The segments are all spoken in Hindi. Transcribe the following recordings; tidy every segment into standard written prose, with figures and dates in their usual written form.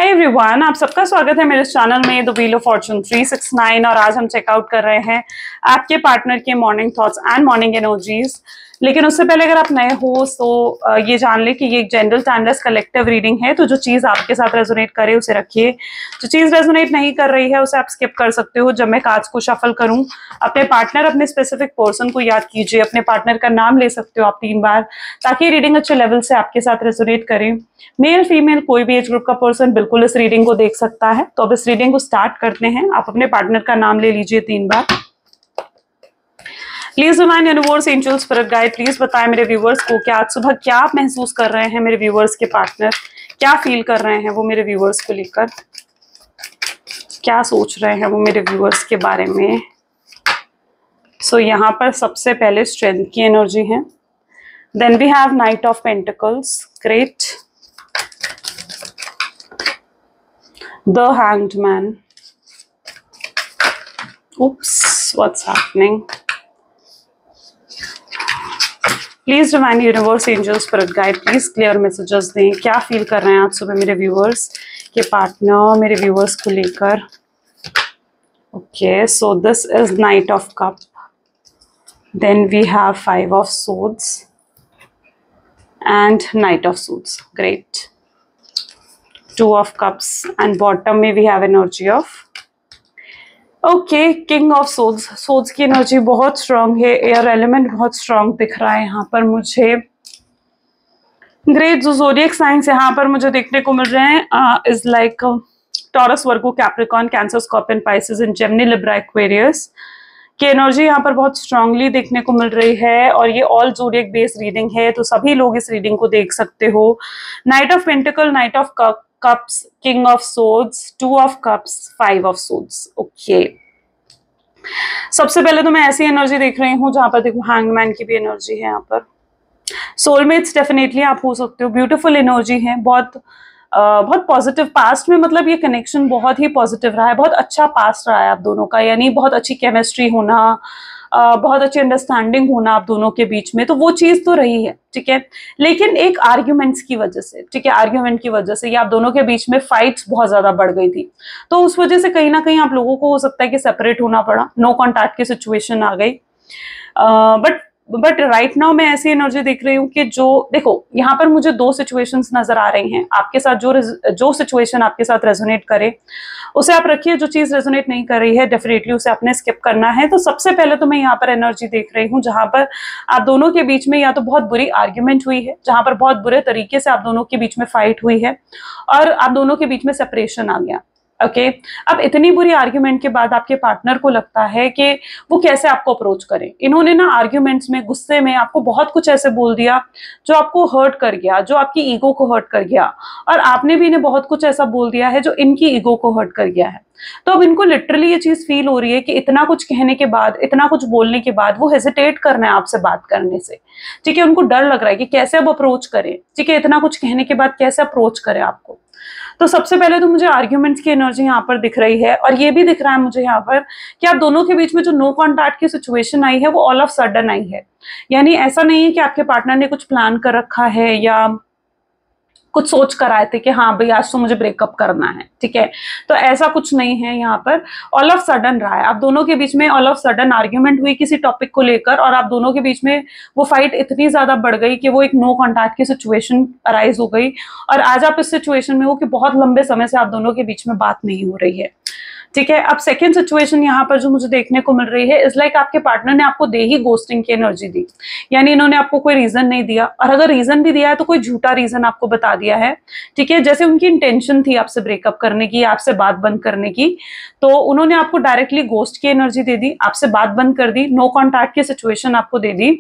Hey everyone, आप सबका स्वागत है मेरे चैनल में द व्हील ऑफ फॉर्चून 369। और आज हम चेकआउट कर रहे हैं आपके पार्टनर के morning thoughts and morning energies. लेकिन उससे पहले अगर आप नए हो तो ये जान ले कि ये एक जनरल टाइमलेस कलेक्टिव रीडिंग है। तो जो चीज़ आपके साथ रेजोनेट करे उसे रखिए, जो चीज़ रेजोनेट नहीं कर रही है उसे आप स्किप कर सकते हो। जब मैं कार्ड्स को शफल करूं, अपने पार्टनर, अपने स्पेसिफिक पर्सन को याद कीजिए। अपने पार्टनर का नाम ले सकते हो आप 3 बार, ताकि रीडिंग अच्छे लेवल से आपके साथ रेजोनेट करे। मेल फीमेल कोई भी एज ग्रुप का पर्सन बिल्कुल इस रीडिंग को देख सकता है। तो अब इस रीडिंग को स्टार्ट करते हैं। आप अपने पार्टनर का नाम ले लीजिए 3 बार। Please divine universe, angel, spirit guide, please बताएं मेरे व्यूवर्स को कि आज सुबह क्या आप महसूस कर रहे हैं। मेरे व्यूवर्स के पार्टनर क्या फील कर रहे हैं वो मेरे व्यूवर्स को लेकर, क्या सोच रहे हैं वो मेरे व्यूवर्स के बारे में। सो यहाँ पर सबसे पहले स्ट्रेंथ की एनर्जी है। Then we have knight of pentacles, great. The hanged man, oops, what's happening? Please divine universe, angel, spirit guide, please clear messages दें। क्या फील कर रहे हैं आज सुबह मेरे व्यूवर्स के पार्टनर मेरे व्यूवर्स को लेकर। Okay, so this is knight of cup, then we have 5 of swords and knight of swords, great. 2 of cups and bottom में we have energy of okay king of swords. Swords की एनर्जी बहुत स्ट्रांग है, एयर एलिमेंट बहुत स्ट्रांग दिख रहा है यहाँ पर मुझे। ग्रेट। जो ज़ोडिएक साइंस यहाँ पर मुझे देखने को मिल रहे हैं is like taurus, Virgo, Capricorn, cancer, scorpion, Pisces and Gemini, Libra, Aquarius की एनर्जी यहाँ पर बहुत स्ट्रांगली देखने को मिल रही है। और ये ऑल ज़ोडिएक बेस्ड रीडिंग है, तो सभी लोग इस रीडिंग को देख सकते हो। Night of pentacle, night of cups, king of swords, 2 of cups, 5 of swords। Okay, सबसे पहले तो मैं ऐसी एनर्जी देख रही हूँ जहां पर देखो हैंगमैन की भी एनर्जी है। यहाँ पर सोलमेट्स डेफिनेटली आप हो सकते हो। ब्यूटीफुल एनर्जी है, बहुत पॉजिटिव। पास्ट में मतलब ये कनेक्शन बहुत ही पॉजिटिव रहा है, बहुत अच्छा पास्ट रहा है आप दोनों का, यानी बहुत अच्छी केमिस्ट्री होना, बहुत अच्छी अंडरस्टैंडिंग होना आप दोनों के बीच में, तो वो चीज तो रही है, ठीक है। लेकिन एक आर्ग्यूमेंट्स की वजह से, ठीक है, आर्ग्यूमेंट की वजह से या आप दोनों के बीच में फाइट्स बहुत ज्यादा बढ़ गई थी, तो उस वजह से कहीं ना कहीं आप लोगों को हो सकता है कि सेपरेट होना पड़ा, नो कॉन्टैक्ट की सिचुएशन आ गई। बट राइट नाउ मैं ऐसी एनर्जी देख रही हूँ कि जो देखो यहाँ पर मुझे 2 सिचुएशंस नजर आ रही हैं आपके साथ। जो सिचुएशन आपके साथ रेजोनेट करे उसे आप रखिए, जो चीज रेजोनेट नहीं कर रही है डेफिनेटली उसे आपने स्किप करना है। तो सबसे पहले तो मैं यहाँ पर एनर्जी देख रही हूँ जहां पर आप दोनों के बीच में या तो बहुत बुरी आर्ग्यूमेंट हुई है, जहां पर बहुत बुरे तरीके से आप दोनों के बीच में फाइट हुई है और आप दोनों के बीच में सेपरेशन आ गया। ओके, अब इतनी बुरी आर्ग्यूमेंट के बाद आपके पार्टनर को लगता है कि वो कैसे आपको अप्रोच करे। इन्होंने ना आर्ग्यूमेंट्स में, गुस्से में आपको बहुत कुछ ऐसे बोल दिया जो आपको हर्ट कर गया, जो आपकी ईगो को हर्ट कर गया, और आपने भी इन्हें बहुत कुछ ऐसा बोल दिया है जो इनकी ईगो को हर्ट कर गया है। तो अब इनको लिटरली ये चीज फील हो रही है कि इतना कुछ कहने के बाद, इतना कुछ बोलने के बाद वो हेजिटेट करना है आपसे बात करने से, ठीक है। उनको डर लग रहा है कि कैसे अब अप्रोच करें, ठीक है, इतना कुछ कहने के बाद कैसे अप्रोच करें आपको। तो सबसे पहले तो मुझे आर्ग्यूमेंट्स की एनर्जी यहाँ पर दिख रही है, और ये भी दिख रहा है मुझे यहाँ पर कि आप दोनों के बीच में जो नो कॉन्टैक्ट की सिचुएशन आई है वो ऑल ऑफ सडन आई है। यानी ऐसा नहीं है कि आपके पार्टनर ने कुछ प्लान कर रखा है या कुछ सोच कर आए थे कि हाँ भाई आज तो मुझे ब्रेकअप करना है, ठीक है, तो ऐसा कुछ नहीं है। यहाँ पर ऑल ऑफ सडन रहा है, आप दोनों के बीच में ऑल ऑफ सडन आर्ग्यूमेंट हुई किसी टॉपिक को लेकर, और आप दोनों के बीच में वो फाइट इतनी ज्यादा बढ़ गई कि वो एक नो कॉन्टैक्ट की सिचुएशन अराइज हो गई, और आज आप इस सिचुएशन में हो कि बहुत लंबे समय से आप दोनों के बीच में बात नहीं हो रही है, ठीक है। अब सेकंड सिचुएशन यहाँ पर जो मुझे देखने को मिल रही है इज लाइक आपके पार्टनर ने आपको दे ही गोस्टिंग की एनर्जी दी, यानी इन्होंने आपको कोई रीजन नहीं दिया, और अगर रीजन भी दिया है तो कोई झूठा रीजन आपको बता दिया है, ठीक है। जैसे उनकी इंटेंशन थी आपसे ब्रेकअप करने की, आपसे बात बंद करने की, तो उन्होंने आपको डायरेक्टली गोस्ट की एनर्जी दे दी, आपसे बात बंद कर दी, नो कॉन्टैक्ट की सिचुएशन आपको दे दी।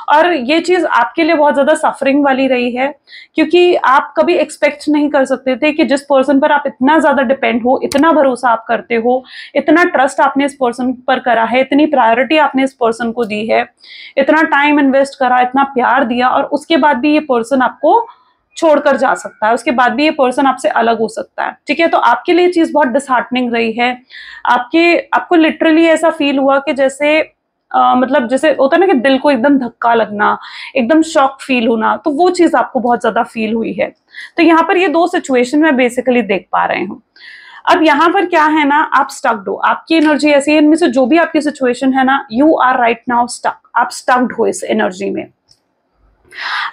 और ये चीज आपके लिए बहुत ज्यादा सफरिंग वाली रही है, क्योंकि आप कभी एक्सपेक्ट नहीं कर सकते थे कि जिस पर्सन पर आप इतना ज्यादा डिपेंड हो, इतना भरोसा आप करते हो, इतना ट्रस्ट आपने इस पर्सन पर करा है, इतनी प्रायोरिटी आपने इस पर्सन को दी है, इतना टाइम इन्वेस्ट करा, इतना प्यार दिया, और उसके बाद भी ये पर्सन आपको छोड़कर जा सकता है, उसके बाद भी ये पर्सन आपसे अलग हो सकता है, ठीक है। तो आपके लिए चीज बहुत डिसहार्टनिंग रही है। आपको लिटरली ऐसा फील हुआ कि जैसे मतलब जैसे होता है ना कि दिल को एकदम धक्का लगना, एकदम शॉक फील होना, तो वो चीज आपको बहुत ज्यादा फील हुई है। तो यहाँ पर ये दो सिचुएशन में बेसिकली देख पा रहे हूँ। अब यहाँ पर क्या है ना, आप स्टक्ड हो, आपकी एनर्जी ऐसी है, इनमें से जो भी आपकी सिचुएशन है ना, you are right now stuck, आप स्टक्ड हो इस एनर्जी में।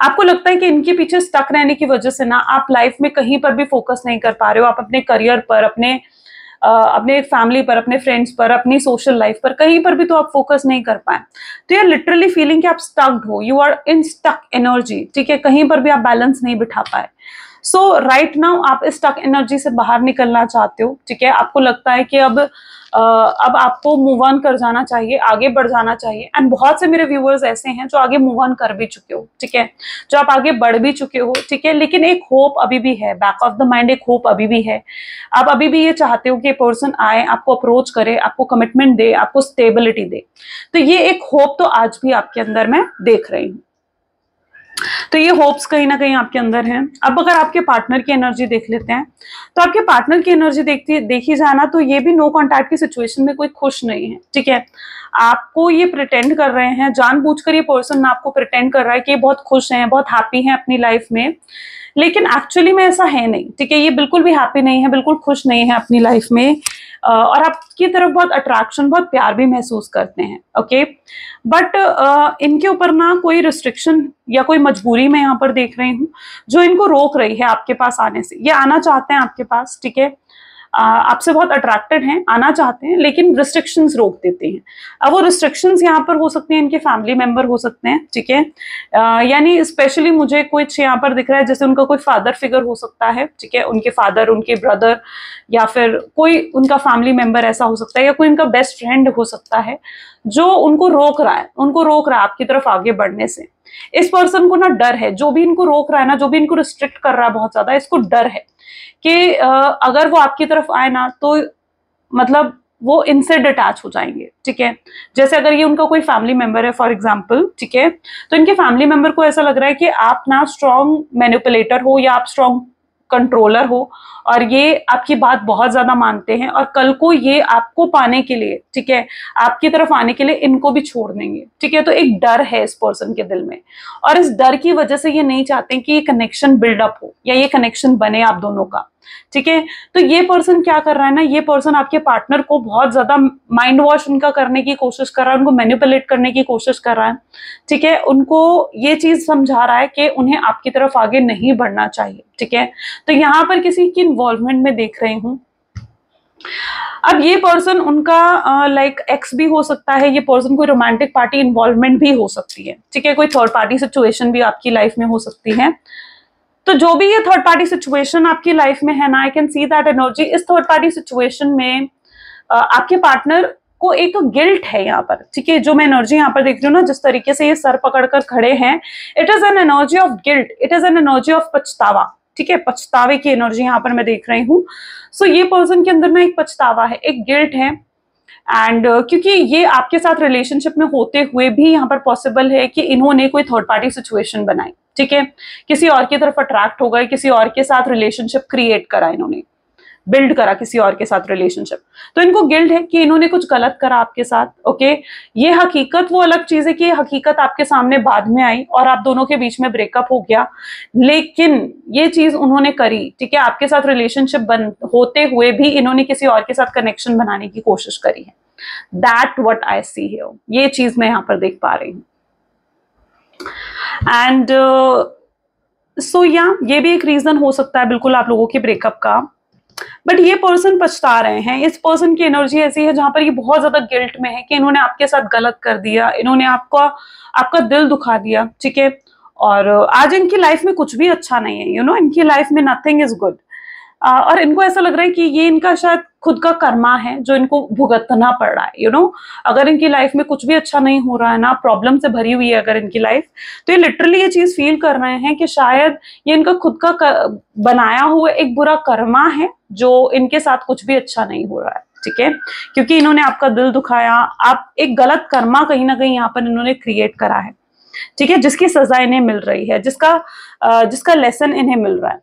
आपको लगता है कि इनके पीछे स्टक रहने की वजह से ना आप लाइफ में कहीं पर भी फोकस नहीं कर पा रहे हो, आप अपने करियर पर, अपने फैमिली पर, अपने फ्रेंड्स पर, अपनी सोशल लाइफ पर, कहीं पर भी तो आप फोकस नहीं कर पाए। तो ये लिटरली फीलिंग कि आप स्टक्ड हो, you are in stuck energy, ठीक है, कहीं पर भी आप बैलेंस नहीं बिठा पाए। सो राइट नाउ आप इस स्टक एनर्जी से बाहर निकलना चाहते हो, ठीक है, आपको लगता है कि अब आपको मूव ऑन कर जाना चाहिए, आगे बढ़ जाना चाहिए। एंड बहुत से मेरे व्यूअर्स ऐसे हैं जो आगे मूव ऑन कर भी चुके हो, ठीक है, जो आप आगे बढ़ भी चुके हो, ठीक है, लेकिन एक होप अभी भी है, बैक ऑफ द माइंड एक होप अभी भी है। आप अभी भी ये चाहते हो कि पर्सन आए, आपको अप्रोच करे, आपको कमिटमेंट दे, आपको स्टेबिलिटी दे। तो ये एक होप तो आज भी आपके अंदर मैं देख रही हूँ। तो ये होप्स कहीं ना कहीं आपके अंदर हैं। अब अगर आपके पार्टनर की एनर्जी देख लेते हैं, तो आपके पार्टनर की एनर्जी देखी जाना तो ये भी नो कॉन्टैक्ट की सिचुएशन में कोई खुश नहीं है, ठीक है। आपको ये प्रिटेंड कर रहे हैं, जानबूझकर ये पर्सन आपको प्रिटेंड कर रहा है कि ये बहुत खुश हैं, बहुत हैप्पी हैं अपनी लाइफ में, लेकिन एक्चुअली में ऐसा है नहीं, ठीक है। ये बिल्कुल भी हैप्पी नहीं है, बिल्कुल खुश नहीं है अपनी लाइफ में, और आपकी तरफ बहुत अट्रैक्शन, बहुत प्यार भी महसूस करते हैं, ओके। बट इनके ऊपर ना कोई रिस्ट्रिक्शन या कोई मजबूरी मैं यहाँ पर देख रही हूँ जो इनको रोक रही है आपके पास आने से। ये आना चाहते हैं आपके पास, ठीक है, आपसे बहुत अट्रैक्टेड हैं, आना चाहते हैं, लेकिन रिस्ट्रिक्शंस रोक देते हैं। अब वो रिस्ट्रिक्शंस यहाँ पर हो सकते हैं, इनके फैमिली मेंबर हो सकते हैं, ठीक है, यानी स्पेशली मुझे कुछ यहाँ पर दिख रहा है जैसे उनका कोई फादर फिगर हो सकता है, ठीक है, उनके फादर, उनके ब्रदर, या फिर कोई उनका फैमिली मेंबर ऐसा हो सकता है, या कोई उनका बेस्ट फ्रेंड हो सकता है जो उनको रोक रहा है आपकी तरफ आगे बढ़ने से। इस पर्सन को ना डर है, जो भी इनको रोक रहा है ना, जो भी इनको रिस्ट्रिक्ट कर रहा है बहुत ज्यादा, इसको डर है कि अगर वो आपकी तरफ आए ना तो मतलब वो इनसे डिटैच हो जाएंगे, ठीक है। जैसे अगर ये उनका कोई फैमिली मेंबर है फॉर एग्जांपल, ठीक है, तो इनके फैमिली मेंबर को ऐसा लग रहा है कि आप ना स्ट्रॉन्ग मैनिपुलेटर हो या आप स्ट्रॉन्ग कंट्रोलर हो, और ये आपकी बात बहुत ज्यादा मानते हैं, और कल को ये आपको पाने के लिए, ठीक है, आपकी तरफ आने के लिए इनको भी छोड़ देंगे, ठीक है। तो एक डर है इस पर्सन के दिल में, और इस डर की वजह से ये नहीं चाहते कि ये कनेक्शन बिल्डअप हो या ये कनेक्शन बने आप दोनों का, ठीक है। तो ये पर्सन क्या कर रहा है ना, ये पर्सन आपके पार्टनर को बहुत ज्यादा माइंड वॉश उनका करने की कोशिश कर रहा है, उनको मैनिपुलेट करने की कोशिश कर रहा है, ठीक है, उनको ये चीज समझा रहा है कि उन्हें आपकी तरफ आगे नहीं बढ़ना चाहिए, ठीक है। तो यहाँ पर किसी की इन्वॉल्वमेंट में देख रही हूँ। अब ये पर्सन उनका लाइक एक्स भी हो सकता है, ये पर्सन कोई रोमांटिक पार्टी इन्वॉल्वमेंट भी हो सकती है, ठीक है, कोई थर्ड पार्टी सिचुएशन भी आपकी लाइफ में हो सकती है। तो जो भी ये थर्ड पार्टी सिचुएशन आपकी लाइफ में है ना, I can see that energy, इस थर्ड पार्टी सिचुएशन में आपके पार्टनर को एक गिल्ट है यहाँ पर, ठीक है। जो मैं एनर्जी यहाँ पर देख रही हूँ ना, जिस तरीके से ये सर पकड़कर खड़े हैं, it is an energy of guilt, it is an energy of पछतावा, ठीक है, पछतावे की एनर्जी यहाँ पर मैं देख रही हूँ। सो ये पर्सन के अंदर ना एक पछतावा है, एक गिल्ट है, एंड क्योंकि ये आपके साथ रिलेशनशिप में होते हुए भी यहाँ पर पॉसिबल है कि इन्होंने कोई थर्ड पार्टी सिचुएशन बनाई, ठीक है, किसी और की तरफ अट्रैक्ट हो गए, किसी और के साथ रिलेशनशिप क्रिएट करा, इन्होंने बिल्ड करा किसी और के साथ रिलेशनशिप। तो इनको गिल्ट है कि इन्होंने कुछ गलत करा आपके साथ, ओके। ये हकीकत वो अलग चीज है कि ये हकीकत आपके सामने बाद में आई और आप दोनों के बीच में ब्रेकअप हो गया, लेकिन ये चीज उन्होंने करी, ठीक है, आपके साथ रिलेशनशिप होते हुए भी इन्होंने किसी और के साथ कनेक्शन बनाने की कोशिश करी है। That what I see here, ये चीज मैं यहाँ पर देख पा रही हूँ। एंड सो या ये भी एक रीजन हो सकता है बिल्कुल आप लोगों के ब्रेकअप का। बट ये पर्सन पछता रहे हैं, इस पर्सन की एनर्जी ऐसी है जहां पर ये बहुत ज्यादा गिल्ट में है कि इन्होंने आपके साथ गलत कर दिया, इन्होंने आपका दिल दुखा दिया, ठीक है, और आज इनकी लाइफ में कुछ भी अच्छा नहीं है, यू नो, इनकी लाइफ में नथिंग इज गुड, और इनको ऐसा लग रहा है कि ये इनका शायद खुद का कर्मा है जो इनको भुगतना पड़ रहा है, यू नो। अगर इनकी लाइफ में कुछ भी अच्छा नहीं हो रहा है ना, प्रॉब्लम से भरी हुई है अगर इनकी लाइफ, तो ये लिटरली ये चीज फील कर रहे हैं कि शायद ये इनका खुद का बनाया हुआ एक बुरा कर्मा है जो इनके साथ कुछ भी अच्छा नहीं हो रहा है, ठीक है, क्योंकि इन्होंने आपका दिल दुखाया, आप एक गलत कर्मा कहीं ना कहीं यहाँ पर इन्होंने क्रिएट करा है, ठीक है, जिसकी सजा इन्हें मिल रही है, जिसका लेसन इन्हें मिल रहा है,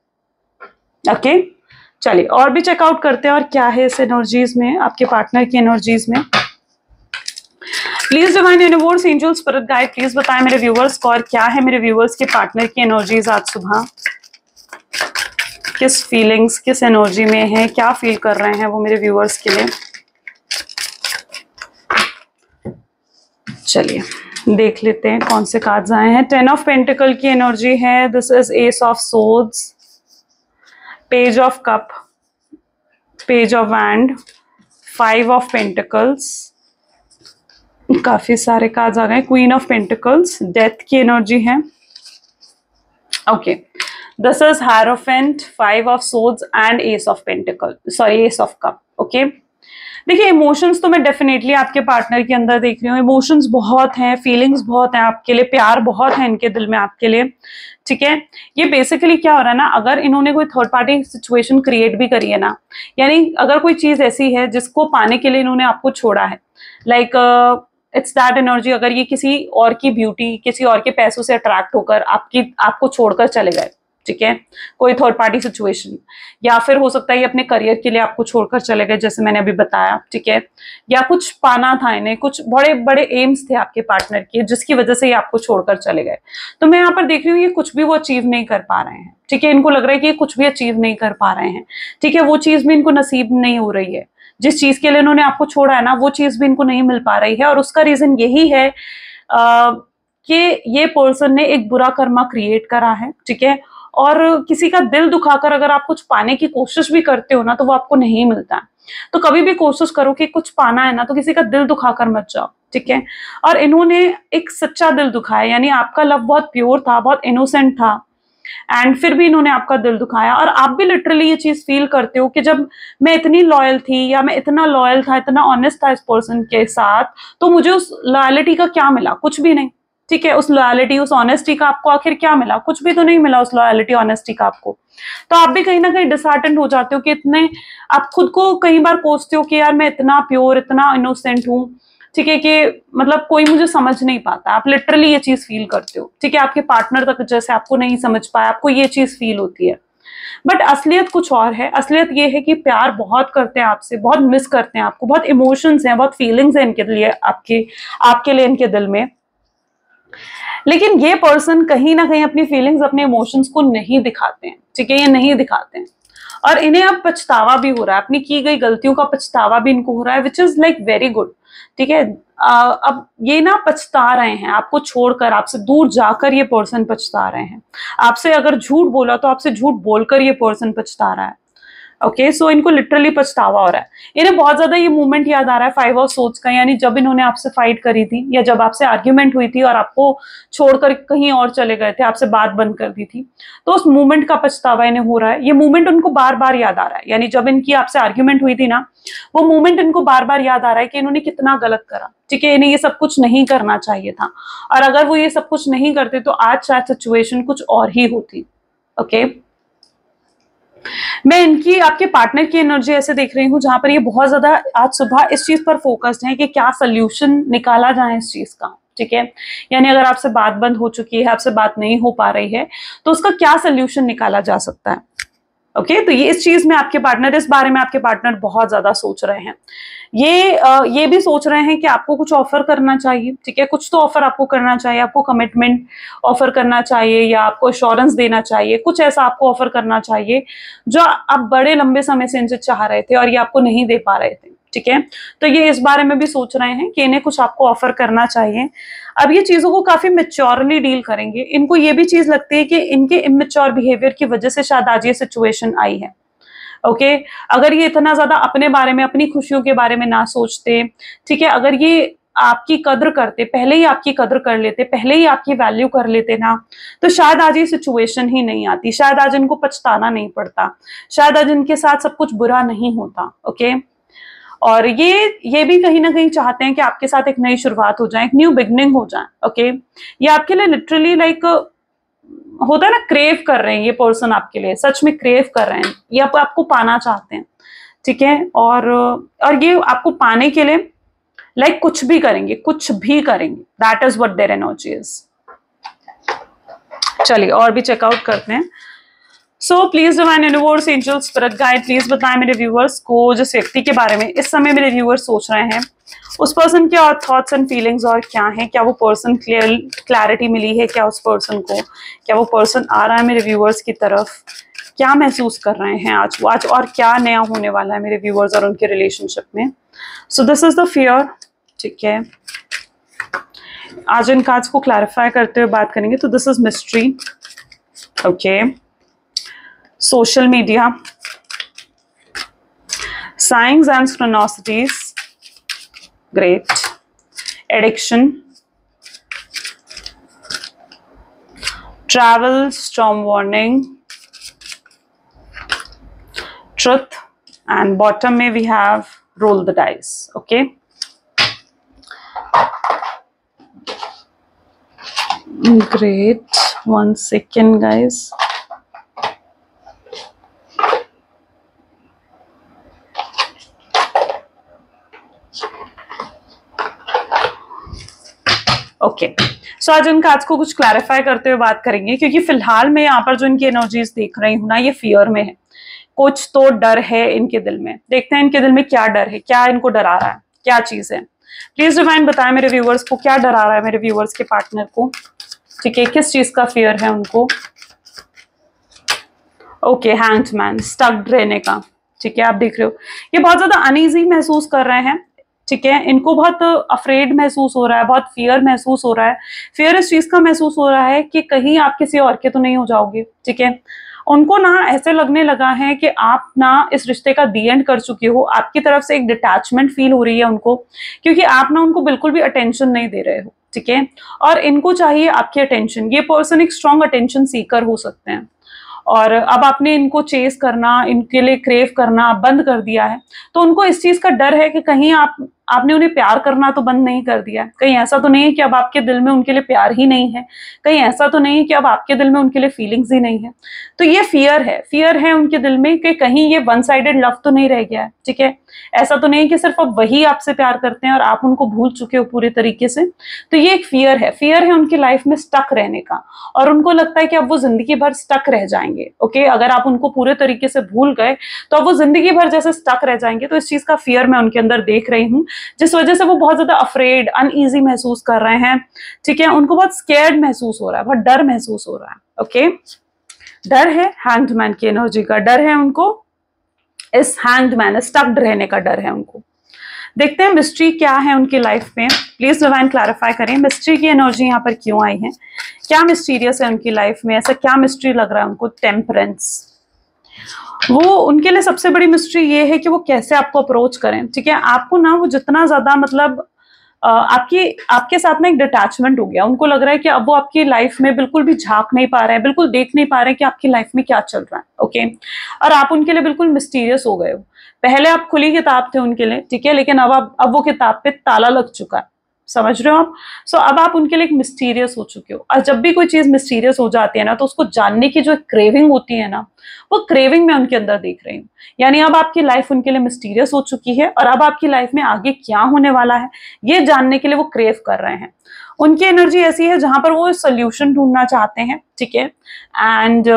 ओके। चलिए और भी चेकआउट करते हैं और क्या है इस एनर्जीज में, आपके पार्टनर की एनर्जीज में। Please divine universe angel spirit guide please बताएं मेरे व्यूवर्स को, और क्या है मेरे व्यूवर्स के पार्टनर की एनर्जीज आज सुबह, किस फीलिंग्स किस एनर्जी में है, क्या फील कर रहे हैं वो मेरे व्यूवर्स के लिए। चलिए देख लेते हैं कौन से कार्ड्स आए हैं। 10 ऑफ पेंटिकल की एनर्जी है, this is S of swords, page of cup, page of wand, 5 of pentacles, काफी सारे कार्ड्स आ गए, क्वीन ऑफ पेंटिकल्स, डेथ की एनर्जी है। Okay, this is hierophant, 5 of swords and S of pentacle, sorry S of cup. Okay, देखिए इमोशंस तो मैं डेफिनेटली आपके पार्टनर के अंदर देख रही हूँ, इमोशंस बहुत हैं, फीलिंग्स बहुत हैं आपके लिए, प्यार बहुत है इनके दिल में आपके लिए, ठीक है। ये बेसिकली क्या हो रहा है ना, अगर इन्होंने कोई थर्ड पार्टी सिचुएशन क्रिएट भी करी है ना, यानी अगर कोई चीज ऐसी है जिसको पाने के लिए इन्होंने आपको छोड़ा है, लाइक इट्स दैट एनर्जी, अगर ये किसी और की ब्यूटी, किसी और के पैसों से अट्रैक्ट होकर आपको छोड़कर चले गए, ठीक है, कोई थर्ड पार्टी सिचुएशन, या फिर हो सकता है ये अपने करियर के लिए आपको छोड़कर चले गए जैसे मैंने अभी बताया, ठीक है, या कुछ पाना था इन्हें, कुछ बड़े बड़े एम्स थे आपके पार्टनर के जिसकी वजह से ये आपको छोड़कर चले गए। तो मैं यहाँ पर देख रही हूँ ये कुछ भी वो अचीव नहीं कर पा रहे हैं, ठीक है, इनको लग रहा है कि ये कुछ भी अचीव नहीं कर पा रहे हैं, ठीक है, वो चीज भी इनको नसीब नहीं हो रही है, जिस चीज के लिए इन्होंने आपको छोड़ा है ना वो चीज भी इनको नहीं मिल पा रही है। और उसका रीजन यही है कि ये पर्सन ने एक बुरा कर्मा क्रिएट करा है, ठीक है, और किसी का दिल दुखाकर अगर आप कुछ पाने की कोशिश भी करते हो ना तो वो आपको नहीं मिलता। तो कभी भी कोशिश करो कि कुछ पाना है ना तो किसी का दिल दुखाकर मत जाओ, ठीक है। और इन्होंने एक सच्चा दिल दुखाया, यानी आपका लव बहुत प्योर था, बहुत इनोसेंट था, एंड फिर भी इन्होंने आपका दिल दुखाया। और आप भी लिटरली ये चीज फील करते हो कि जब मैं इतनी लॉयल थी या मैं इतना लॉयल था, इतना ऑनेस्ट था इस पर्सन के साथ, तो मुझे उस लॉयलिटी का क्या मिला? कुछ भी नहीं, ठीक है। उस लॉयलिटी, उस ऑनेस्टी का आपको आखिर क्या मिला? कुछ भी तो नहीं मिला उस लॉयलिटी ऑनेस्टी का आपको। तो आप भी कहीं ना कहीं डिसहार्टेंड हो जाते हो कि इतने, आप खुद को कई बार कोसते हो कि यार मैं इतना प्योर, इतना इनोसेंट हूँ, ठीक है, कि मतलब कोई मुझे समझ नहीं पाता। आप लिटरली ये चीज फील करते हो, ठीक है। आपके पार्टनर तक जैसे आपको नहीं समझ पाया, आपको ये चीज फील होती है। बट असलियत कुछ और है। असलियत ये है कि प्यार बहुत करते हैं आपसे, बहुत मिस करते हैं आपको, बहुत इमोशंस हैं, बहुत फीलिंग्स हैं इनके लिए, आपके लिए इनके दिल में। लेकिन ये पर्सन कहीं ना कहीं अपनी फीलिंग्स, अपने इमोशंस को नहीं दिखाते हैं, ठीक है, ये नहीं दिखाते हैं। और इन्हें अब पछतावा भी हो रहा है, अपनी की गई गलतियों का पछतावा भी इनको हो रहा है, which is like very good, ठीक है। अब ये ना पछता रहे हैं आपको छोड़कर, आपसे दूर जाकर ये पर्सन पछता रहे हैं। आपसे अगर झूठ बोला तो आपसे झूठ बोलकर ये पर्सन पछता रहा है। ओके, सो इनको लिटरली पछतावा हो रहा है। इन्हें बहुत ज्यादा ये मूवमेंट याद आ रहा है 5 ऑफ सोर्ड्स का, यानी जब इन्होंने आपसे फाइट करी थी या जब आपसे आर्ग्यूमेंट हुई थी और आपको छोड़कर कहीं और चले गए थे, आपसे बात बंद कर दी थी, तो उस मूवमेंट का पछतावा इन्हें हो रहा है। ये मूवमेंट उनको बार बार याद आ रहा है, यानी जब इनकी आपसे आर्ग्यूमेंट हुई थी ना, वो मूवमेंट इनको बार बार याद आ रहा है कि इन्होंने कितना गलत करा, ठीक है, इन्हें ये सब कुछ नहीं करना चाहिए था। और अगर वो ये सब कुछ नहीं करते तो आज शायद सिचुएशन कुछ और ही होती। ओके, मैं इनकी, आपके पार्टनर की एनर्जी ऐसे देख रही हूँ जहां पर ये बहुत ज्यादा आज सुबह इस चीज पर फोकस्ड है कि क्या सोल्यूशन निकाला जाए इस चीज का, ठीक है। यानी अगर आपसे बात बंद हो चुकी है, आपसे बात नहीं हो पा रही है, तो उसका क्या सोल्यूशन निकाला जा सकता है। ओके, तो ये इस चीज में आपके पार्टनर, इस बारे में आपके पार्टनर बहुत ज्यादा सोच रहे हैं। ये भी सोच रहे हैं कि आपको कुछ ऑफर करना चाहिए, ठीक है, कुछ तो ऑफर आपको करना चाहिए, आपको कमिटमेंट ऑफर करना चाहिए या आपको एश्योरेंस देना चाहिए, कुछ ऐसा आपको ऑफर करना चाहिए जो आप बड़े लंबे समय से इनसे चाह रहे थे और ये आपको नहीं दे पा रहे थे, ठीक है। तो ये इस बारे में भी सोच रहे हैं कि इन्हें कुछ आपको ऑफर करना चाहिए। अब ये चीजों को काफी मैच्योरली डील करेंगे। इनको ये भी चीज लगती है कि इनके इमेच्योर बिहेवियर की वजह से शायद आज ये सिचुएशन आई है। ओके, अगर ये इतना ज्यादा अपने बारे में, अपनी खुशियों के बारे में ना सोचते, ठीक है, अगर ये आपकी कद्र करते, पहले ही आपकी कद्र कर लेते, पहले ही आपकी वैल्यू कर लेते ना, तो शायद आज ये सिचुएशन ही नहीं आती, शायद आज इनको पछताना नहीं पड़ता, शायद आज इनके साथ सब कुछ बुरा नहीं होता। ओके, और ये भी कहीं ना कहीं चाहते हैं कि आपके साथ एक नई शुरुआत हो जाए, एक न्यू बिगनिंग हो जाए। ओके, ये आपके लिए लिटरली लाइक होता है ना, क्रेव कर रहे हैं ये पर्सन आपके लिए, सच में क्रेव कर रहे हैं, ये आपको पाना चाहते हैं, ठीक है। और ये आपको पाने के लिए लाइक कुछ भी करेंगे, कुछ भी करेंगे। That is what their energy is. चलिए और भी चेकआउट करते हैं। So please divine universe, angel, spirit guide, please बताएं मेरे व्यूअर्स को जिस व्यक्ति के बारे में इस समय मेरे व्यूअर्स सोच रहे हैं, उस पर्सन के और थॉट्स एंड फीलिंग्स और क्या है, क्या वो पर्सन क्लैरिटी मिली है क्या उस पर्सन को, क्या वो पर्सन आ रहा है मेरे व्यूअर्स की तरफ, क्या महसूस कर रहे हैं आज वो, आज और क्या नया होने वाला है मेरे व्यूअर्स और उनके रिलेशनशिप में। सो दिस इज द फियर, ठीक है। आज इन कार्ड्स को क्लैरिफाई करते हुए बात करेंगे। तो this is mystery, okay. Social media, signs and synchronicities, great. Addiction, travel, storm warning, truth, and bottom में we have roll the dice, okay. Great, 1 second guys. Okay, सो आज इन कार्ड्स को कुछ क्लैरिफाई करते हुए बात करेंगे, क्योंकि फिलहाल मैं यहाँ पर जो इनकी एनर्जीज देख रही हूँ ना, ये फियर में है, कुछ तो डर है इनके दिल में। देखते हैं इनके दिल में क्या डर है, क्या इनको डरा रहा है, क्या चीज है। प्लीज डिवाइन बताएं मेरे व्यूअर्स को क्या डरा रहा है मेरे व्यूअर्स के पार्टनर को, ठीक है, किस चीज का फियर है उनको। ओके, हैंग्ड मैन, स्टक्ड रहने का, ठीक है। आप देख रहे हो ये बहुत ज्यादा अनईजी महसूस कर रहे हैं, ठीक है। इनको बहुत अफ्रेड महसूस हो रहा है, बहुत फियर महसूस हो रहा है। फियर इस चीज का महसूस हो रहा है कि कहीं आप किसी और के तो नहीं हो जाओगे, ठीक है। उनको ना ऐसे लगने लगा है कि आप ना इस रिश्ते का दी एंड कर चुके हो, आपकी तरफ से एक डिटैचमेंट फील हो रही है उनको, क्योंकि आप ना उनको बिल्कुल भी अटेंशन नहीं दे रहे हो, ठीक है। और इनको चाहिए आपकी अटेंशन। ये पर्सन एक स्ट्रॉन्ग अटेंशन सीकर हो सकते हैं, और अब आपने इनको चेस करना, इनके लिए क्रेव करना बंद कर दिया है। तो उनको इस चीज का डर है कि कहीं आपने उन्हें प्यार करना तो बंद नहीं कर दिया है, कहीं ऐसा तो नहीं है कि अब आपके दिल में उनके लिए प्यार ही नहीं है, कहीं ऐसा तो नहीं है कि अब आपके दिल में उनके लिए फीलिंग्स ही नहीं है। तो ये फियर है उनके दिल में कि कहीं ये वन साइडेड लव तो नहीं रह गया है, ठीक है। ऐसा तो नहीं कि सिर्फ अब वही आपसे प्यार करते हैं और आप उनको भूल चुके हो पूरे तरीके से। तो ये एक फियर है उनकी लाइफ में स्टक रहने का, और उनको लगता है कि अब वो जिंदगी भर स्टक रह जाएंगे, ओके। अगर आप उनको पूरे तरीके से भूल गए तो अब वो जिंदगी भर जैसे स्टक रह जाएंगे। तो इस चीज का फियर मैं उनके अंदर देख रही हूँ, जिस वजह से वो बहुत ज्यादा अफ्रेड, अनईजी महसूस कर रहे हैं, ठीक है। उनको बहुत स्केर्ड महसूस हो रहा है, बहुत डर महसूस हो रहा है, ओके। डर है हैंग्ड मैन की एनर्जी का, डर है उनको इस हैंग्ड मैन, स्टक्ड रहने का डर है उनको। देखते हैं मिस्ट्री क्या है उनकी लाइफ में। प्लीज डिवाइन क्लैरिफाई करें मिस्ट्री की एनर्जी यहाँ पर क्यों आई है, क्या मिस्टीरियस है उनकी लाइफ में, ऐसा क्या मिस्ट्री लग रहा है उनको। टेम्परेंस, वो उनके लिए सबसे बड़ी मिस्ट्री ये है कि वो कैसे आपको अप्रोच करें, ठीक है। आपको ना वो जितना ज्यादा मतलब आपके साथ ना एक डिटैचमेंट हो गया, उनको लग रहा है कि अब वो आपकी लाइफ में बिल्कुल भी झांक नहीं पा रहे हैं, बिल्कुल देख नहीं पा रहे हैं कि आपकी लाइफ में क्या चल रहा है, ओके। और आप उनके लिए बिल्कुल मिस्टीरियस हो गए हो। पहले आप खुली किताब थे उनके लिए, ठीक है, लेकिन अब वो किताब पे ताला लग चुका है, समझ रहे हो आप। सो अब आप उनके लिए एक मिस्टीरियस हो चुके हो, और जब भी कोई चीज मिस्टीरियस हो जाती है ना, तो उसको जानने की जो क्रेविंग होती है ना, वो क्रेविंग मैं उनके अंदर देख रही हूँ। यानी अब आपकी लाइफ उनके लिए मिस्टीरियस हो चुकी है, और अब आपकी लाइफ में आगे क्या होने वाला है ये जानने के लिए वो क्रेव कर रहे हैं। उनकी एनर्जी ऐसी है जहां पर वो सोल्यूशन ढूंढना चाहते हैं, ठीक है। एंड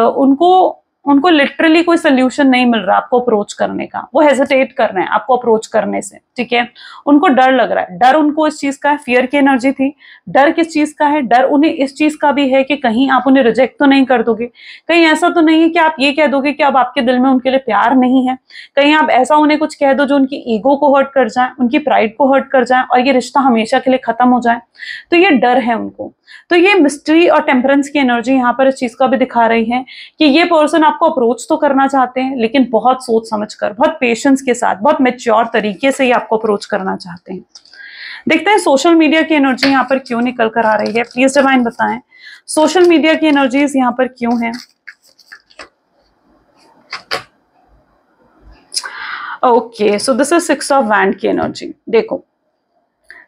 उनको लिटरली कोई सोल्यूशन नहीं मिल रहा आपको अप्रोच करने का, वो हेजिटेट कर रहे हैं आपको अप्रोच करने से, ठीक है। उनको डर लग रहा है, डर उनको इस चीज का है, फियर की एनर्जी थी। डर किस चीज का है, डर उन्हें इस चीज का भी है कि कहीं आप उन्हें रिजेक्ट तो नहीं कर दोगे, कहीं ऐसा तो नहीं है कि आप ये कह दोगे कि अब आपके दिल में उनके लिए प्यार नहीं है, कहीं आप ऐसा उन्हें कुछ कह दो जो उनकी ईगो को हर्ट कर जाए, उनकी प्राइड को हर्ट कर जाए, और ये रिश्ता हमेशा के लिए खत्म हो जाए। तो ये डर है उनको। तो ये मिस्ट्री और टेम्परेंस की एनर्जी यहाँ पर इस चीज का भी दिखा रही है कि ये पर्सन आपको अप्रोच तो करना चाहते हैं, लेकिन बहुत सोच समझकर, बहुत पेशेंस के साथ, बहुत मैच्योर तरीके से ये आपको अप्रोच करना चाहते हैं। देखते हैं सोशल मीडिया की एनर्जी यहाँ पर क्यों निकल कर आ रही है। प्लीज डिवाइन बताएं सोशल मीडिया की एनर्जीज यहाँ पर क्यों है। Okay, so this is 6 of wand की एनर्जी। देखो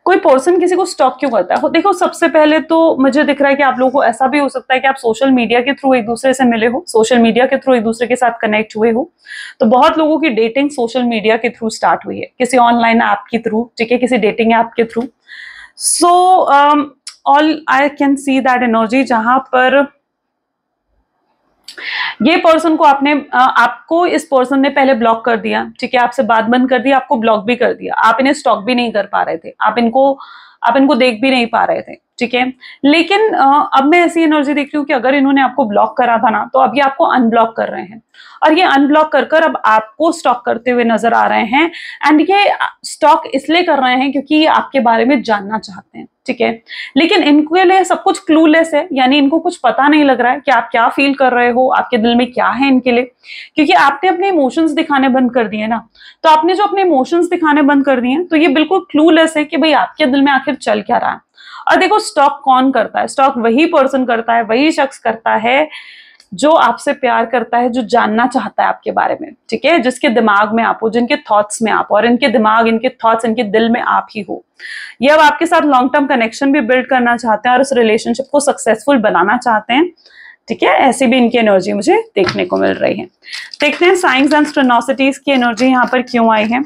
कोई पर्सन किसी को स्टॉक क्यों करता है। देखो सबसे पहले तो मुझे दिख रहा है कि आप लोगों को ऐसा भी हो सकता है कि आप सोशल मीडिया के थ्रू एक दूसरे से मिले हो, सोशल मीडिया के थ्रू एक दूसरे के साथ कनेक्ट हुए हो। तो बहुत लोगों की डेटिंग सोशल मीडिया के थ्रू स्टार्ट हुई है, किसी ऑनलाइन ऐप के थ्रू, ठीक है, किसी डेटिंग ऐप के through. So all I can see that energy, जहां पर ये पर्सन को आपको इस पर्सन ने पहले ब्लॉक कर दिया, ठीक है, आपसे बात बंद कर दी, आपको ब्लॉक भी कर दिया, आप इन्हें स्टॉक भी नहीं कर पा रहे थे, आप इनको देख भी नहीं पा रहे थे, ठीक है। लेकिन अब मैं ऐसी एनर्जी देख रही हूँ कि अगर इन्होंने आपको ब्लॉक करा था ना, तो अब ये आपको अनब्लॉक कर रहे हैं, और ये अनब्लॉक कर अब आपको स्टॉक करते हुए नजर आ रहे हैं। एंड ये स्टॉक इसलिए कर रहे हैं क्योंकि ये आपके बारे में जानना चाहते हैं, ठीक है। लेकिन इनके लिए सब कुछ क्लूलेस है, यानी इनको कुछ पता नहीं लग रहा है कि आप क्या फील कर रहे हो, आपके दिल में क्या है इनके लिए, क्योंकि आपने अपने इमोशंस दिखाने बंद कर दिए ना। तो आपने जो अपने इमोशंस दिखाने बंद कर दिए, तो ये बिल्कुल क्लूलेस है कि भाई आपके दिल में आखिर चल क्या रहा है। और देखो, स्टॉक कौन करता है? स्टॉक वही पर्सन करता है, वही शख्स करता है जो आपसे प्यार करता है, जो जानना चाहता है आपके बारे में, ठीक है, जिसके दिमाग में आप हो, जिनके थॉट्स में आप हो, और इनके दिमाग, इनके थॉट्स, इनके दिल में आप ही हो। ये अब आपके साथ लॉन्ग टर्म कनेक्शन भी बिल्ड करना चाहते हैं और उस रिलेशनशिप को सक्सेसफुल बनाना चाहते हैं, ठीक है। ऐसी भी इनकी एनर्जी मुझे देखने को मिल रही है। देखते हैं साइंस एंड स्टेनोसिटीज की एनर्जी यहाँ पर क्यों आई है।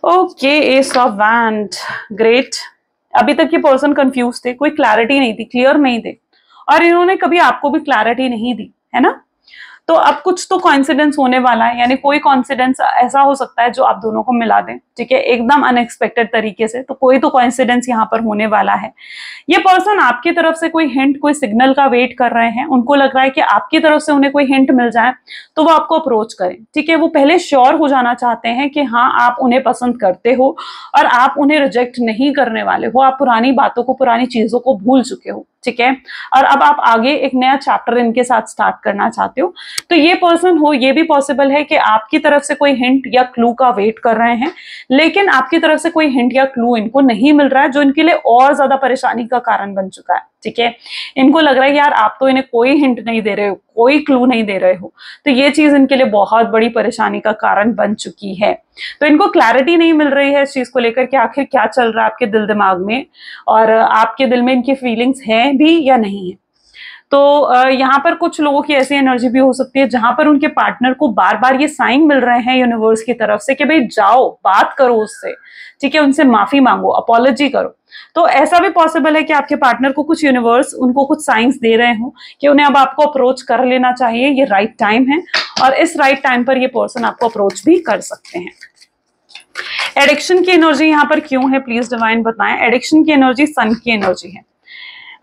Okay, S of wand, great. अभी तक ये पर्सन कंफ्यूज थे, कोई क्लैरिटी नहीं थी, क्लियर नहीं थे, और इन्होंने कभी आपको भी क्लैरिटी नहीं दी, है ना। तो अब कुछ तो कॉइंसिडेंस होने वाला है, यानी कोई कॉइंसिडेंस ऐसा हो सकता है जो आप दोनों को मिला दें, ठीक है, एकदम अनएक्सपेक्टेड तरीके से। तो कोई तो कॉइंसिडेंस यहाँ पर होने वाला है। ये पर्सन आपकी तरफ से कोई हिंट, कोई सिग्नल का वेट कर रहे हैं। उनको लग रहा है कि आपकी तरफ से उन्हें कोई हिंट मिल जाए तो वो आपको अप्रोच करें, ठीक है। वो पहले श्योर हो जाना चाहते हैं कि हाँ, आप उन्हें पसंद करते हो और आप उन्हें रिजेक्ट नहीं करने वाले हो, आप पुरानी बातों को, पुरानी चीजों को भूल चुके हो, ठीक है, और अब आप आगे एक नया चैप्टर इनके साथ स्टार्ट करना चाहते हो। तो ये पर्सन हो, ये भी पॉसिबल है कि आपकी तरफ से कोई हिंट या क्लू का वेट कर रहे हैं, लेकिन आपकी तरफ से कोई हिंट या क्लू इनको नहीं मिल रहा है, जो इनके लिए और ज्यादा परेशानी का कारण बन चुका है, ठीक है। इनको लग रहा है यार, आप तो इन्हें कोई हिंट नहीं दे रहे हो, कोई क्लू नहीं दे रहे हो। तो ये चीज इनके लिए बहुत बड़ी परेशानी का कारण बन चुकी है। तो इनको क्लैरिटी नहीं मिल रही है इस चीज को लेकर कि आखिर क्या चल रहा है आपके दिल दिमाग में, और आपके दिल में इनकी फीलिंग्स हैं भी या नहीं है। तो यहाँ पर कुछ लोगों की ऐसी एनर्जी भी हो सकती है जहां पर उनके पार्टनर को बार बार ये साइन मिल रहे हैं यूनिवर्स की तरफ से कि भाई जाओ, बात करो उससे, ठीक है, उनसे माफी मांगो, अपॉलॉजी करो। तो ऐसा भी पॉसिबल है कि आपके पार्टनर को कुछ यूनिवर्स उनको कुछ साइंस दे रहे हो कि उन्हें अब आपको अप्रोच कर लेना चाहिए, ये राइट टाइम है, और इस राइट टाइम पर ये पर्सन आपको अप्रोच भी कर सकते हैं। एडिक्शन की एनर्जी यहाँ पर क्यों है, प्लीज डिवाइन बताएं। एडिक्शन की एनर्जी सन की एनर्जी है।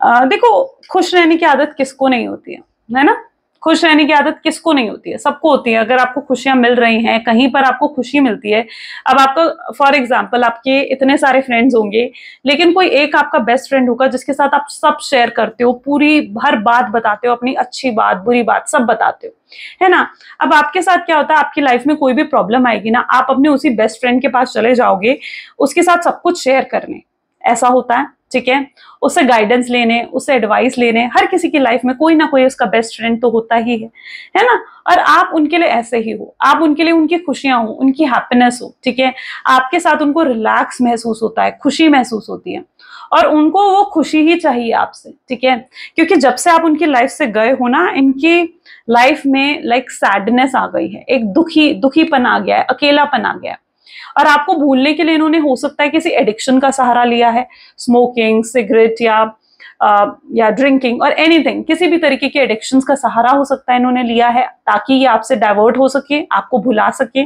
देखो, खुश रहने की आदत किसको नहीं होती है ना। खुश रहने की आदत किसको नहीं होती है, सबको होती है। अगर आपको खुशियां मिल रही हैं, कहीं पर आपको खुशी मिलती है, अब आपका फॉर एग्जांपल आपके इतने सारे फ्रेंड्स होंगे, लेकिन कोई एक आपका बेस्ट फ्रेंड होगा जिसके साथ आप सब शेयर करते हो, पूरी हर बात बताते हो, अपनी अच्छी बात, बुरी बात सब बताते हो, है ना। अब आपके साथ क्या होता है, आपकी लाइफ में कोई भी प्रॉब्लम आएगी ना, आप अपने उसी बेस्ट फ्रेंड के पास चले जाओगे, उसके साथ सब कुछ शेयर करने, ऐसा होता है, ठीक है। उससे गाइडेंस लेने, उससे एडवाइस लेने, हर किसी की लाइफ में कोई ना कोई उसका बेस्ट फ्रेंड तो होता ही है ना। और आप उनके लिए ऐसे ही हो, आप उनके लिए उनकी खुशियां हो, उनकी हैप्पीनेस हो, ठीक है। आपके साथ उनको रिलैक्स महसूस होता है, खुशी महसूस होती है, और उनको वो खुशी ही चाहिए आपसे, ठीक है। क्योंकि जब से आप उनकी लाइफ से गए हो ना, इनकी लाइफ में लाइक सैडनेस आ गई है, एक दुखीपन आ गया है, अकेलापन आ गया है। और आपको भूलने के लिए इन्होंने हो सकता है किसी एडिक्शन का सहारा लिया है, स्मोकिंग, सिगरेट या ड्रिंकिंग और एनीथिंग, किसी भी तरीके के एडिक्शंस का सहारा हो सकता है इन्होंने लिया है, ताकि ये आपसे डाइवर्ट हो सके, आपको भुला सके।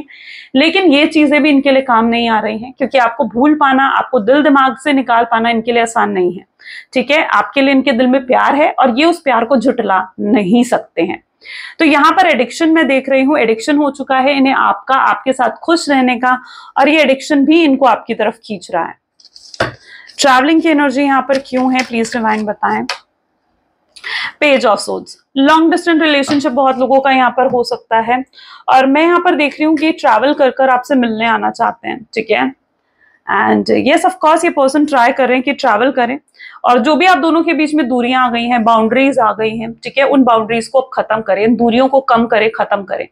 लेकिन ये चीजें भी इनके लिए काम नहीं आ रही हैं, क्योंकि आपको भूल पाना, आपको दिल दिमाग से निकाल पाना इनके लिए आसान नहीं है, ठीक है। आपके लिए इनके दिल में प्यार है और ये उस प्यार को झुटला नहीं सकते हैं। तो यहाँ पर एडिक्शन मैं देख रही हूँ, एडिक्शन हो चुका है इन्हें आपके साथ खुश रहने का, और ये एडिक्शन भी इनको आपकी तरफ खींच रहा है। ट्रैवलिंग की एनर्जी यहाँ पर क्यों है, प्लीज डिवाइन बताएं। Page of swords, long distance relationship बहुत लोगों का यहाँ पर हो सकता है, और मैं यहाँ पर देख रही हूँ कि ट्रैवल कर आपसे मिलने आना चाहते हैं, ठीक है। एंड यस, ऑफ कोर्स ये पर्सन ट्राई कर रहे हैं कि ट्रैवल करें, और जो भी आप दोनों के बीच में दूरियां आ गई हैं, बाउंड्रीज आ गई हैं, ठीक है, उन बाउंड्रीज को खत्म करें, दूरियों को कम करें, खत्म करें।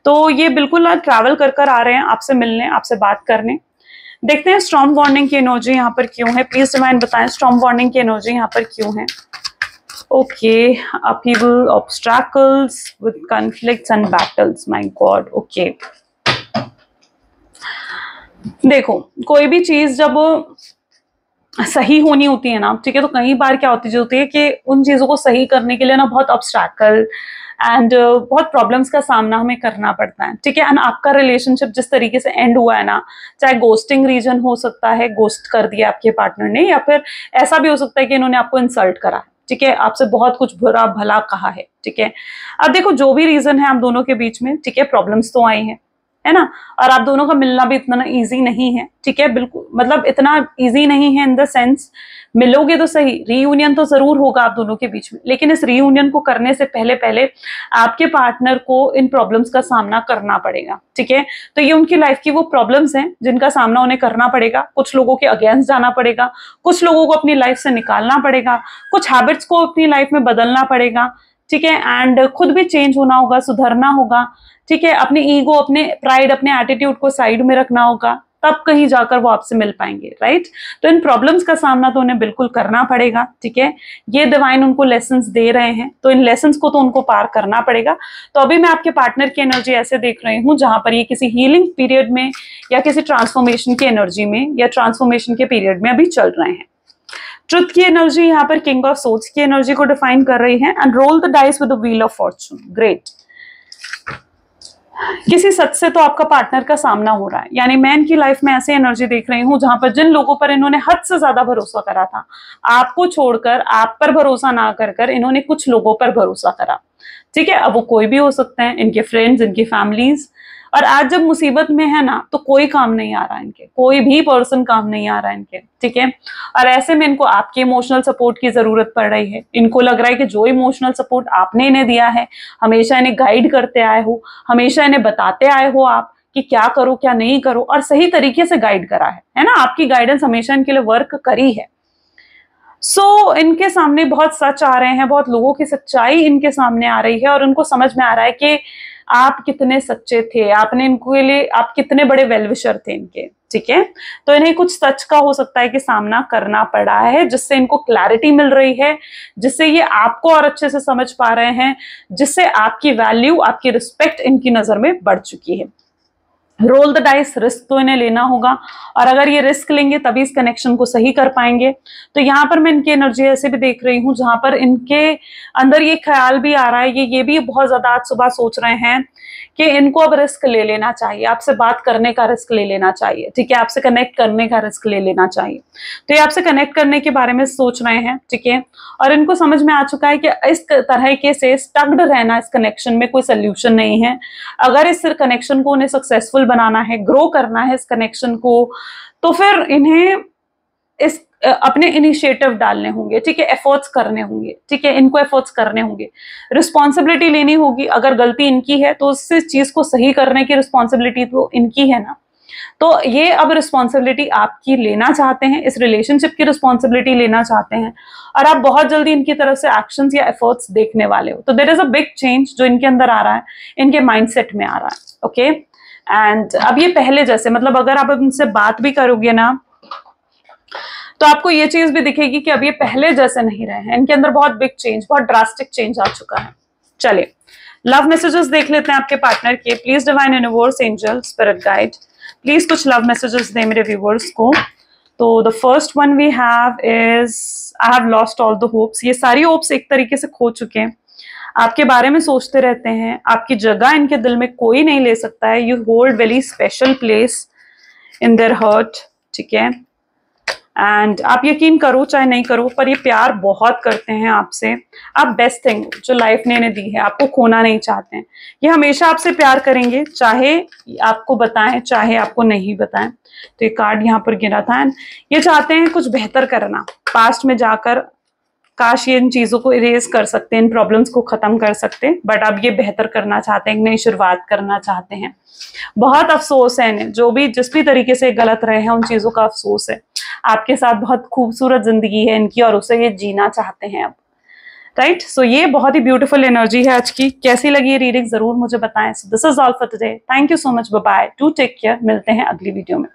तो ये बिल्कुल ट्रैवल कर आ रहे हैं आपसे मिलने, आपसे बात करने। देखते हैं स्टॉर्म वार्निंग की एनर्जी यहाँ पर क्यों है, प्लीज डिवाइन बताएं स्टॉर्म वार्निंग की एनर्जी यहाँ पर क्यों है। Okay, upheaval, obstacles with conflicts and battles, my god. Okay, देखो, कोई भी चीज जब सही होनी होती है ना, ठीक है, तो कई बार क्या होती है कि उन चीजों को सही करने के लिए ना बहुत ऑब्स्ट्रैकल एंड बहुत प्रॉब्लम्स का सामना हमें करना पड़ता है, ठीक है। एंड आपका रिलेशनशिप जिस तरीके से एंड हुआ है ना, चाहे गोस्टिंग रीजन हो सकता है, गोस्ट कर दिया आपके पार्टनर ने, या फिर ऐसा भी हो सकता है कि इन्होंने आपको इंसल्ट करा, ठीक है, आपसे बहुत कुछ बुरा भला कहा है, ठीक है। अब देखो जो भी रीजन है आप दोनों के बीच में, ठीक है, प्रॉब्लम्स तो आई है ना, और आप दोनों का मिलना भी इतना इजी नहीं है, ठीक है, बिल्कुल, मतलब इतना इजी नहीं है इन द सेंस, मिलोगे तो सही, रीयूनियन तो जरूर होगा आप दोनों के बीच में, लेकिन इस रीयूनियन को करने से पहले पहले आपके पार्टनर को इन प्रॉब्लम्स का सामना करना पड़ेगा, ठीक है। तो ये उनकी लाइफ की वो प्रॉब्लम्स हैं जिनका सामना उन्हें करना पड़ेगा, कुछ लोगों के अगेंस्ट जाना पड़ेगा, कुछ लोगों को अपनी लाइफ से निकालना पड़ेगा, कुछ हैबिट्स को अपनी लाइफ में बदलना पड़ेगा, ठीक है, एंड खुद भी चेंज होना होगा, सुधरना होगा, ठीक है, अपने ईगो, अपने प्राइड, अपने एटीट्यूड को साइड में रखना होगा, तब कहीं जाकर वो आपसे मिल पाएंगे, राइट। तो इन प्रॉब्लम्स का सामना तो उन्हें बिल्कुल करना पड़ेगा, ठीक है। ये डिवाइन उनको लेसन्स दे रहे हैं, तो इन लेसन्स को तो उनको पार करना पड़ेगा। तो अभी मैं आपके पार्टनर की एनर्जी ऐसे देख रही हूँ जहां पर ये किसी हीलिंग पीरियड में या किसी ट्रांसफॉर्मेशन की एनर्जी में या ट्रांसफॉर्मेशन के पीरियड में अभी चल रहे हैं। ट्रुथ की एनर्जी यहाँ पर किंग ऑफ सोर्ड्स की एनर्जी को डिफाइन कर रही है। And roll the dice with the wheel of fortune, great. किसी सच से तो आपका पार्टनर का सामना हो रहा है, यानी मैं इनकी लाइफ में ऐसी एनर्जी देख रही हूं जहां पर जिन लोगों पर इन्होंने हद से ज्यादा भरोसा करा था, आपको छोड़कर, आप पर भरोसा ना कर इन्होंने कुछ लोगों पर भरोसा करा, ठीक है। अब वो कोई भी हो सकते हैं, इनके फ्रेंड्स, इनकी फैमिलीज, और आज जब मुसीबत में है ना, तो कोई काम नहीं आ रहा इनके, कोई भी पर्सन काम नहीं आ रहा इनके, ठीक है। और ऐसे में इनको आपके इमोशनल सपोर्ट की जरूरत पड़ रही है। इनको लग रहा है कि जो इमोशनल सपोर्ट आपने इन्हें दिया है, हमेशा इन्हें गाइड करते आए हो, हमेशा इन्हें बताते आए हो आप कि क्या करो क्या नहीं करो, और सही तरीके से गाइड करा है ना, आपकी गाइडेंस हमेशा इनके लिए वर्क करी है। सो इनके सामने बहुत सच आ रहे हैं, बहुत लोगों की सच्चाई इनके सामने आ रही है, और उनको समझ में आ रहा है कि आप कितने सच्चे थे, आपने इनके लिए, आप कितने बड़े वेलविशर थे इनके, ठीक है। तो इन्हें कुछ सच का हो सकता है कि सामना करना पड़ा है, जिससे इनको क्लैरिटी मिल रही है, जिससे ये आपको और अच्छे से समझ पा रहे हैं, जिससे आपकी वैल्यू, आपकी रिस्पेक्ट इनकी नजर में बढ़ चुकी है। रोल द डाइस, रिस्क तो इन्हें लेना होगा, और अगर ये रिस्क लेंगे तभी इस कनेक्शन को सही कर पाएंगे। तो यहाँ पर मैं इनकी एनर्जी ऐसे भी देख रही हूँ जहां पर इनके अंदर ये ख्याल भी आ रहा है, ये भी बहुत ज्यादा आज सुबह सोच रहे हैं कि इनको अब रिस्क ले लेना चाहिए, आपसे बात करने का रिस्क ले लेना चाहिए, ठीक है, आपसे कनेक्ट करने का रिस्क ले लेना चाहिए। तो ये आपसे कनेक्ट करने के बारे में सोच रहे हैं, ठीक है, और इनको समझ में आ चुका है कि इस तरह के से स्टक्ड रहना इस कनेक्शन में कोई सोल्यूशन नहीं है। अगर इस कनेक्शन को उन्हें सक्सेसफुल बनाना है, ग्रो करना है इस कनेक्शन को, तो फिर इन्हें इस अपने इनिशिएटिव डालने होंगे, ठीक है, एफर्ट्स करने होंगे, ठीक है, इनको एफर्ट्स करने होंगे, रिस्पॉन्सिबिलिटी लेनी होगी। अगर गलती इनकी है तो उस चीज को सही करने की रिस्पॉन्सिबिलिटी तो इनकी है ना। तो ये अब रिस्पॉन्सिबिलिटी आपकी लेना चाहते हैं, इस रिलेशनशिप की रिस्पॉन्सिबिलिटी लेना चाहते हैं, और आप बहुत जल्दी इनकी तरफ से एक्शंस या एफर्ट्स देखने वाले हो। तो there is a big change जो इनके अंदर आ रहा है, इनके माइंडसेट में आ रहा है, ओके। एंड अब ये पहले जैसे, मतलब अगर आप इनसे बात भी करोगे ना, तो आपको ये चीज भी दिखेगी कि अब ये पहले जैसे नहीं रहे हैं, इनके अंदर बहुत बिग चेंज, बहुत ड्रास्टिक चेंज आ चुका है। चलिए लव मैसेजेस देख लेते हैं आपके पार्टनर के। Please divine universe, angel, spirit guide, please कुछ लव मैसेजेस दे मेरे व्यूवर्स को। तो the first one we have is, I have lost all the hopes. ये सारी होप्स एक तरीके से खो चुके हैं, आपके बारे में सोचते रहते हैं, आपकी जगह इनके दिल में कोई नहीं ले सकता है। You hold very special place in their heart, ठीक है। एंड आप यकीन करो चाहे नहीं करो, पर ये प्यार बहुत करते हैं आपसे। आप बेस्ट थिंग जो लाइफ ने इन्हें दी है, आपको खोना नहीं चाहते हैं। ये हमेशा आपसे प्यार करेंगे, चाहे आपको बताएं चाहे आपको नहीं बताएं। तो ये कार्ड यहाँ पर गिरा था। ये चाहते हैं कुछ बेहतर करना, पास्ट में जाकर काश ये इन चीजों को इरेज कर सकते हैं, इन प्रॉब्लम्स को खत्म कर सकते हैं, बट अब ये बेहतर करना चाहते हैं, एक नई शुरुआत करना चाहते हैं। बहुत अफसोस है इन्हें, जो भी जिस भी तरीके से गलत रहे हैं उन चीजों का अफसोस है। आपके साथ बहुत खूबसूरत जिंदगी है इनकी, और उसे ये जीना चाहते हैं अब, राइट। सो ये बहुत ही ब्यूटीफुल एनर्जी है आज की। कैसी लगी ये रीडिंग जरूर मुझे बताएं। This is all for today, thank you so much, bye bye, to take care. मिलते हैं अगली वीडियो में।